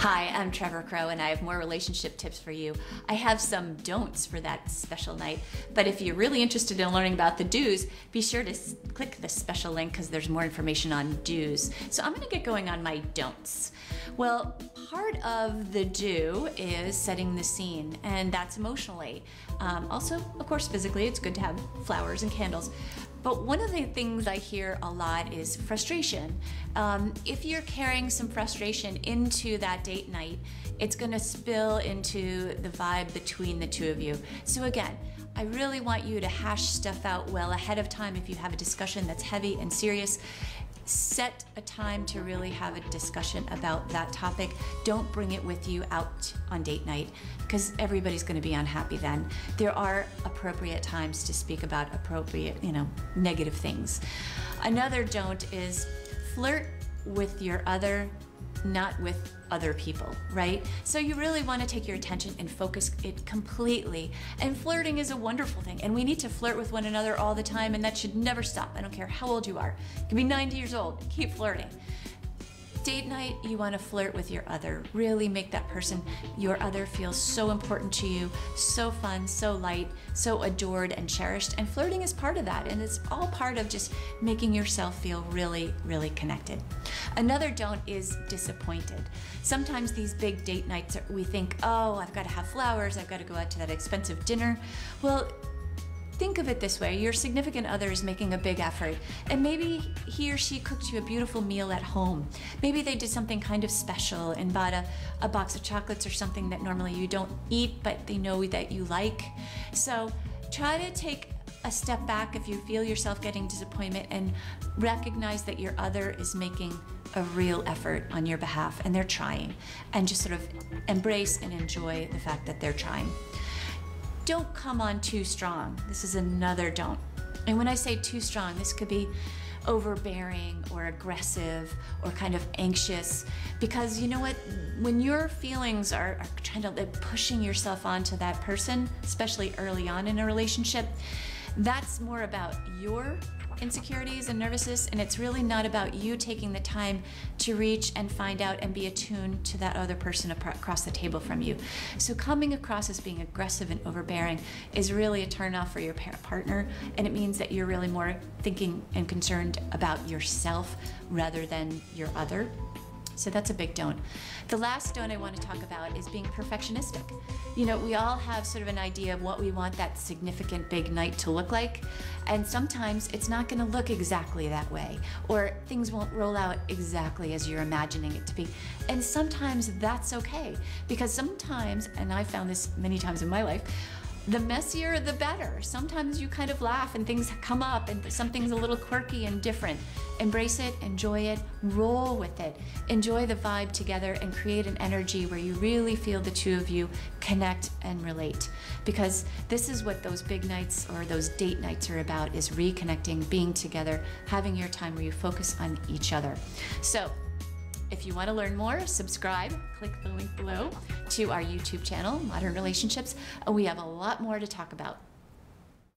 Hi, I'm Trevor Crow and I have more relationship tips for you. I have some don'ts for that special night, but if you're really interested in learning about the do's, be sure to click the special link because there's more information on do's. So I'm going to get going on my don'ts. Well, part of the do is setting the scene, and that's emotionally. Also, of course, physically, it's good to have flowers and candles. But one of the things I hear a lot is frustration. If you're carrying some frustration into that date night, it's gonna spill into the vibe between the two of you. So again, I really want you to hash stuff out well ahead of time. If you have a discussion that's heavy and serious, set a time to really have a discussion about that topic. Don't bring it with you out on date night because everybody's going to be unhappy then. There are appropriate times to speak about appropriate, negative things. Another don't is flirt with your other, not with other people, right? So you really want to take your attention and focus it completely. And flirting is a wonderful thing, and we need to flirt with one another all the time, and that should never stop. I don't care how old you are. You can be 90 years old, keep flirting. Date night, you want to flirt with your other. Really make that person, your other, feel so important to you, so fun, so light, so adored and cherished. And flirting is part of that, and it's all part of just making yourself feel really, really connected. Another don't is disappointed. Sometimes these big date nights, we think, oh, I've got to have flowers, I've got to go out to that expensive dinner. Well, think of it this way, your significant other is making a big effort, and maybe he or she cooked you a beautiful meal at home. Maybe they did something kind of special and bought a box of chocolates or something that normally you don't eat, but they know that you like. So try to take a step back if you feel yourself getting disappointment and recognize that your other is making a real effort on your behalf and they're trying, and just sort of embrace and enjoy the fact that they're trying. Don't come on too strong. This is another don't. And when I say too strong, this could be overbearing or aggressive or kind of anxious, because you know what? When your feelings are trying to pushing yourself onto that person, especially early on in a relationship, that's more about your insecurities and nervousness, and it's really not about you taking the time to reach and find out and be attuned to that other person across the table from you. So coming across as being aggressive and overbearing is really a turnoff for your partner, and it means that you're really more thinking and concerned about yourself rather than your other. So that's a big don't. The last don't I want to talk about is being perfectionistic. You know, we all have sort of an idea of what we want that significant big night to look like, and sometimes it's not going to look exactly that way, or things won't roll out exactly as you're imagining it to be. And sometimes that's okay, because sometimes, and I found this many times in my life, the messier, the better. Sometimes you kind of laugh and things come up and something's a little quirky and different. Embrace it, enjoy it, roll with it. Enjoy the vibe together and create an energy where you really feel the two of you connect and relate. Because this is what those big nights or those date nights are about, is reconnecting, being together, having your time where you focus on each other. So, if you want to learn more, subscribe, click the link below to our YouTube channel, Modern Relationships. We have a lot more to talk about.